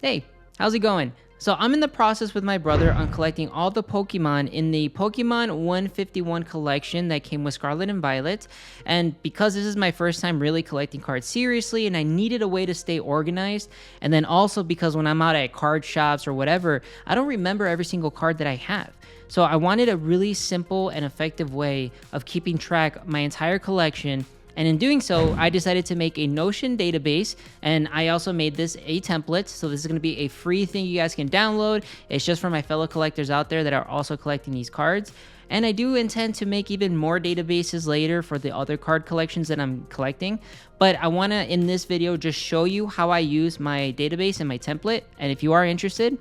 Hey, how's it going? So I'm in the process with my brother on collecting all the Pokemon in the Pokemon 151 collection that came with Scarlet and Violet. And because this is my first time really collecting cards seriously and I needed a way to stay organized, and then also because when I'm out at card shops or whatever, I don't remember every single card that I have. So I wanted a really simple and effective way of keeping track of my entire collection. And in doing so, I decided to make a Notion database, and I also made this a template. So this is going to be a free thing you guys can download. It's just for my fellow collectors out there that are also collecting these cards. And I do intend to make even more databases later for the other card collections that I'm collecting. But I want to, in this video, just show you how I use my database and my template. And if you are interested,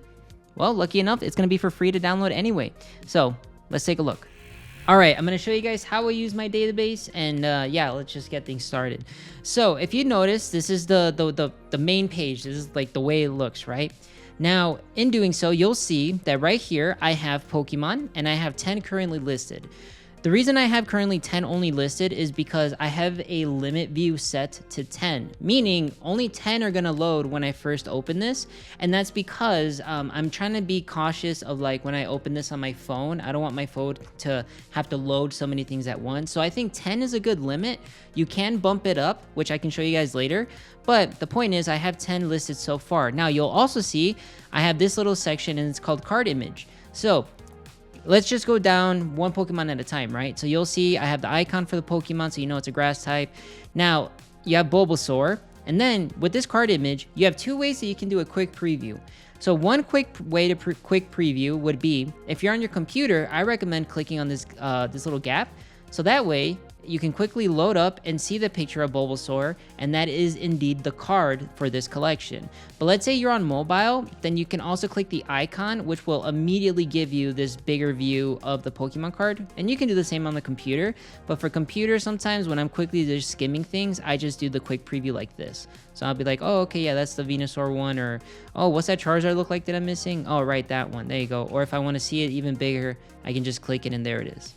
well, lucky enough, it's going to be for free to download anyway. So let's take a look. All right, I'm going to show you guys how I use my database, and yeah, let's just get things started. So if you notice, this is the main page. This is like the way it looks, right? Now, in doing so, you'll see that right here, I have Pokemon, and I have 10 currently listed. The reason I have currently 10 only listed is because I have a limit view set to 10, meaning only 10 are going to load when I first open this. And that's because I'm trying to be cautious of like when I open this on my phone, I don't want my phone to have to load so many things at once. So I think 10 is a good limit. You can bump it up, which I can show you guys later. But the point is I have 10 listed so far. Now you'll also see I have this little section and it's called card image. So let's just go down one Pokemon at a time, right? So you'll see I have the icon for the Pokemon, so you know it's a grass type. Now, you have Bulbasaur, and then with this card image, you have two ways that you can do a quick preview. So one quick way to quick preview would be, if you're on your computer, I recommend clicking on this little gap. So that way, you can quickly load up and see the picture of Bulbasaur, and that is indeed the card for this collection. But let's say you're on mobile, then you can also click the icon, which will immediately give you this bigger view of the Pokemon card. And you can do the same on the computer, but for computer, sometimes when I'm quickly just skimming things, I just do the quick preview like this. So I'll be like, oh, okay, yeah, that's the Venusaur one, or oh, what's that Charizard look like that I'm missing? Oh, right, that one, there you go. Or if I want to see it even bigger, I can just click it and there it is.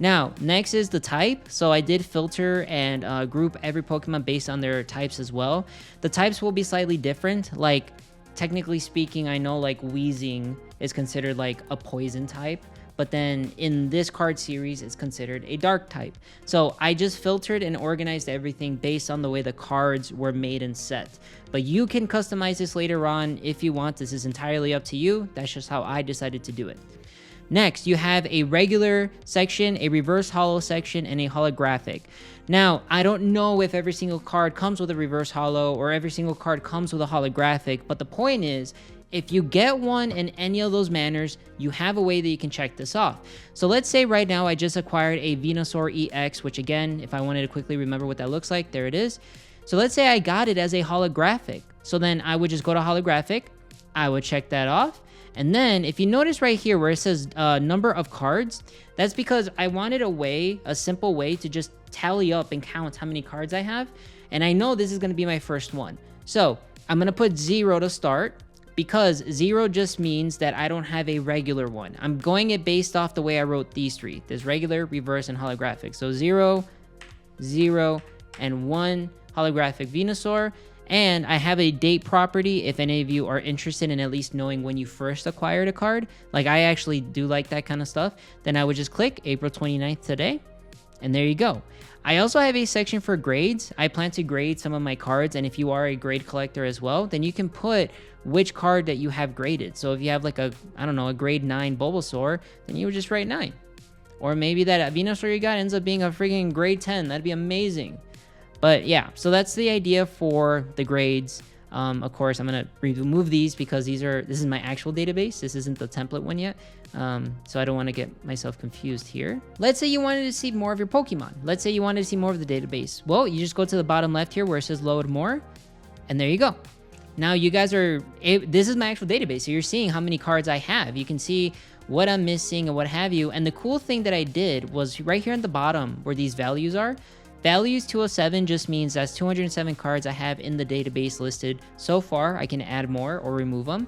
Now, next is the type. So I did filter and group every Pokemon based on their types as well. The types will be slightly different. Like, technically speaking, I know like Weezing is considered like a poison type. But then in this card series, it's considered a dark type. So I just filtered and organized everything based on the way the cards were made and set. But you can customize this later on if you want. This is entirely up to you. That's just how I decided to do it. Next, you have a regular section, a reverse holo section, and a holographic. Now, I don't know if every single card comes with a reverse holo or every single card comes with a holographic, but the point is, if you get one in any of those manners, you have a way that you can check this off. So let's say right now I just acquired a Venusaur EX, which again, if I wanted to quickly remember what that looks like, there it is. So let's say I got it as a holographic. So then I would just go to holographic, I would check that off. And then if you notice right here where it says number of cards, that's because I wanted a simple way to just tally up and count how many cards I have. And I know this is going to be my first one. So I'm going to put 0 to start because 0 just means that I don't have a regular one. I'm going it based off the way I wrote these three. There's regular, reverse, and holographic. So 0, 0, and 1 holographic Venusaur. And I have a date property if any of you are interested in at least knowing when you first acquired a card. Like I actually do like that kind of stuff. Then I would just click April 29th today. And there you go. I also have a section for grades. I plan to grade some of my cards. And if you are a grade collector as well, then you can put which card that you have graded. So if you have like a grade 9 Bulbasaur, then you would just write 9. Or maybe that Venusaur you got ends up being a freaking grade 10. That'd be amazing. But yeah, so that's the idea for the grades. Of course, I'm going to remove these because this is my actual database. This isn't the template one yet. So I don't want to get myself confused here. Let's say you wanted to see more of your Pokemon. Let's say you wanted to see more of the database. Well, you just go to the bottom left here where it says load more. And there you go. Now you guys this is my actual database. So you're seeing how many cards I have. You can see what I'm missing and what have you. And the cool thing that I did was right here at the bottom where these values are. Values 207 just means that's 207 cards I have in the database listed so far. I can add more or remove them.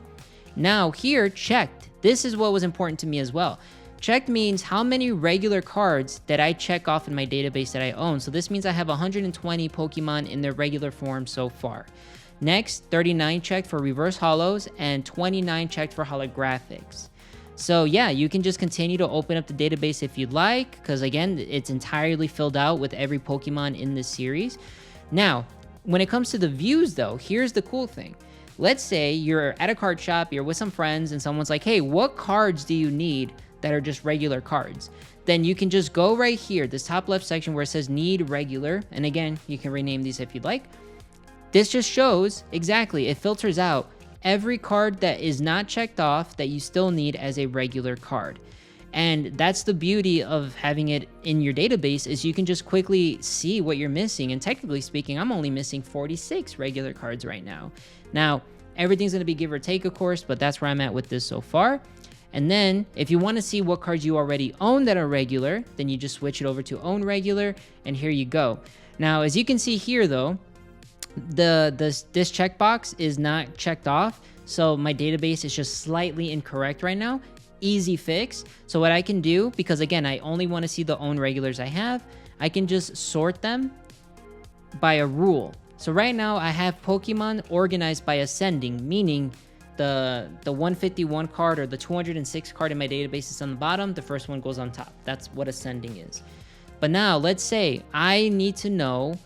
Now here, checked. This is what was important to me as well. Checked means how many regular cards that I check off in my database that I own. So this means I have 120 Pokemon in their regular form so far. Next, 39 checked for reverse holos and 29 checked for holographics. So yeah, you can just continue to open up the database if you'd like, because again, it's entirely filled out with every Pokemon in this series. Now, when it comes to the views though, here's the cool thing. Let's say you're at a card shop, you're with some friends, and someone's like, hey, what cards do you need that are just regular cards? Then you can just go right here, this top left section where it says need regular. And again, you can rename these if you'd like. This just shows exactly, it filters out every card that is not checked off that you still need as a regular card. And that's the beauty of having it in your database, is you can just quickly see what you're missing. And technically speaking, I'm only missing 46 regular cards right now. Now, everything's going to be give or take, of course, but that's where I'm at with this so far. And then if you want to see what cards you already own that are regular, then you just switch it over to own regular, and here you go. Now, as you can see here though, this checkbox is not checked off, so my database is just slightly incorrect right now. Easy fix. So what I can do, because again, I only want to see the own regulars I have, I can just sort them by a rule. So right now I have Pokemon organized by ascending, meaning the 151 card or the 206 card in my database is on the bottom, the first one goes on top. That's what ascending is. But now let's say I need to know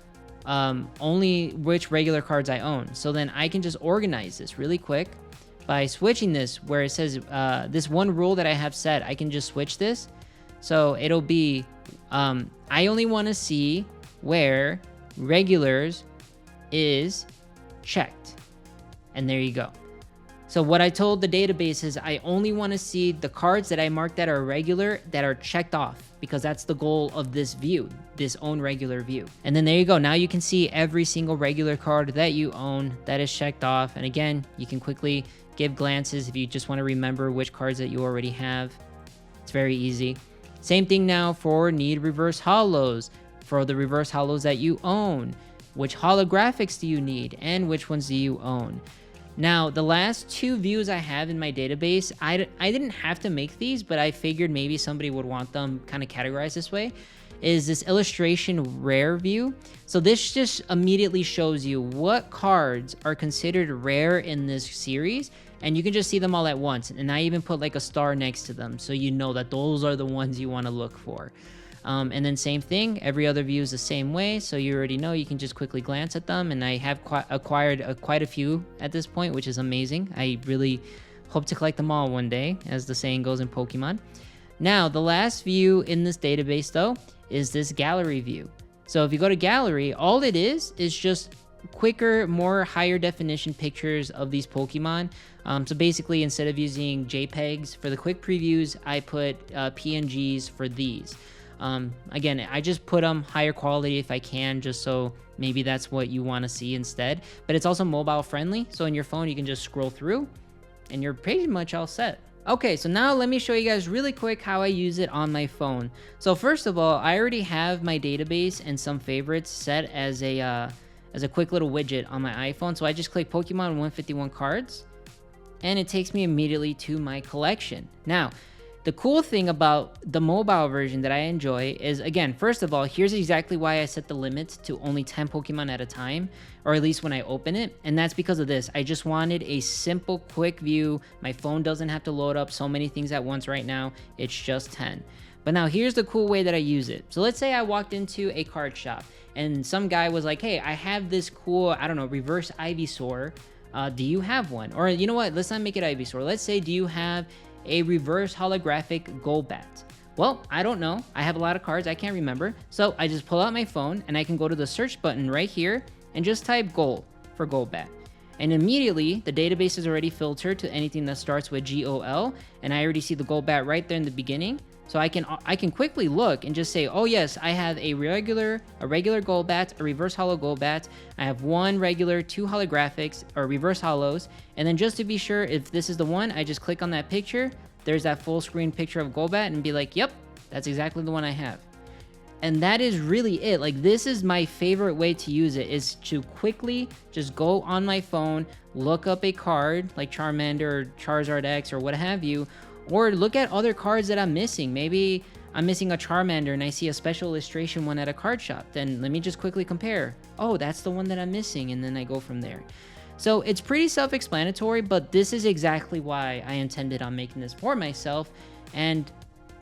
only which regular cards I own. So then I can just organize this really quick by switching this where it says this one rule that I have set. I can just switch this. So it'll be I only want to see where regulars is checked. And there you go. So what I told the database is I only want to see the cards that I marked that are regular that are checked off, because that's the goal of this view, this own regular view. And then there you go. Now you can see every single regular card that you own that is checked off. And again, you can quickly give glances if you just want to remember which cards that you already have. It's very easy. Same thing now for need reverse holos. For the reverse holos that you own, which holographics do you need and which ones do you own? Now, the last two views I have in my database, I didn't have to make these, but I figured maybe somebody would want them kind of categorized this way, is this illustration rare view. So this just immediately shows you what cards are considered rare in this series, and you can just see them all at once. And I even put like a star next to them, so you know that those are the ones you want to look for. And then same thing, every other view is the same way, so you already know you can just quickly glance at them, and I have acquired quite a few at this point, which is amazing. I really hope to collect them all one day, as the saying goes in Pokemon. Now, the last view in this database, though, is this gallery view. So if you go to gallery, all it is just quicker, more higher definition pictures of these Pokemon. So basically, instead of using JPEGs for the quick previews, I put PNGs for these. Again, I just put them higher quality if I can, just so maybe that's what you want to see instead. But it's also mobile friendly, so in your phone you can just scroll through and you're pretty much all set. Okay, so now let me show you guys really quick how I use it on my phone. So first of all, I already have my database and some favorites set as a quick little widget on my iPhone. So I just click Pokemon 151 cards and it takes me immediately to my collection. Now, the cool thing about the mobile version that I enjoy is, again, first of all, here's exactly why I set the limit to only 10 Pokemon at a time, or at least when I open it, and that's because of this. I just wanted a simple, quick view. My phone doesn't have to load up so many things at once right now. It's just 10. But now here's the cool way that I use it. So let's say I walked into a card shop, and some guy was like, hey, I have this cool, I don't know, reverse Ivysaur. Do you have one? Or you know what? Let's not make it Ivysaur. Let's say, do you have a reverse holographic Golbat? Well, I don't know. I have a lot of cards. I can't remember. So I just pull out my phone and I can go to the search button right here and just type Gol for Golbat. And immediately the database is already filtered to anything that starts with GOL. And I already see the Golbat right there in the beginning. So I can quickly look and just say, oh yes, I have a regular Golbat, a reverse holo Golbat. I have one regular, two holographics or reverse holos. And then just to be sure if this is the one, I just click on that picture. There's that full screen picture of Golbat and be like, yep, that's exactly the one I have. And that is really it. Like, this is my favorite way to use it, is to quickly just go on my phone, look up a card like Charmander or Charizard X or what have you, or look at other cards that I'm missing. Maybe I'm missing a Charmander and I see a special illustration one at a card shop. Then let me just quickly compare. Oh, that's the one that I'm missing. And then I go from there. So it's pretty self-explanatory, but this is exactly why I intended on making this for myself. And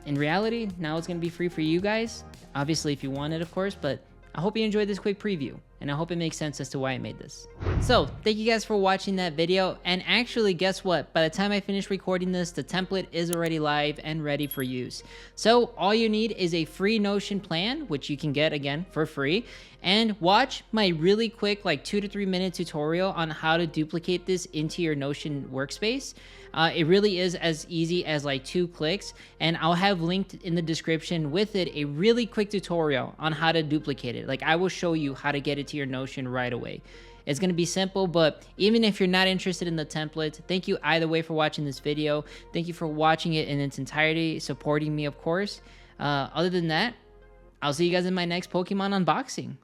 in reality, now it's going to be free for you guys. Obviously, if you want it, of course, but I hope you enjoyed this quick preview, and I hope it makes sense as to why I made this. So thank you guys for watching that video. And actually, guess what? By the time I finish recording this, the template is already live and ready for use. So all you need is a free Notion plan, which you can get again for free, and watch my really quick, like 2 to 3 minute tutorial on how to duplicate this into your Notion workspace. It really is as easy as like 2 clicks, and I'll have linked in the description with it a really quick tutorial on how to duplicate it. Like I will show you how to get it to your Notion right away. It's going to be simple, but even if you're not interested in the template, thank you either way for watching this video. Thank you for watching it in its entirety, supporting me, of course. Other than that, I'll see you guys in my next Pokemon unboxing.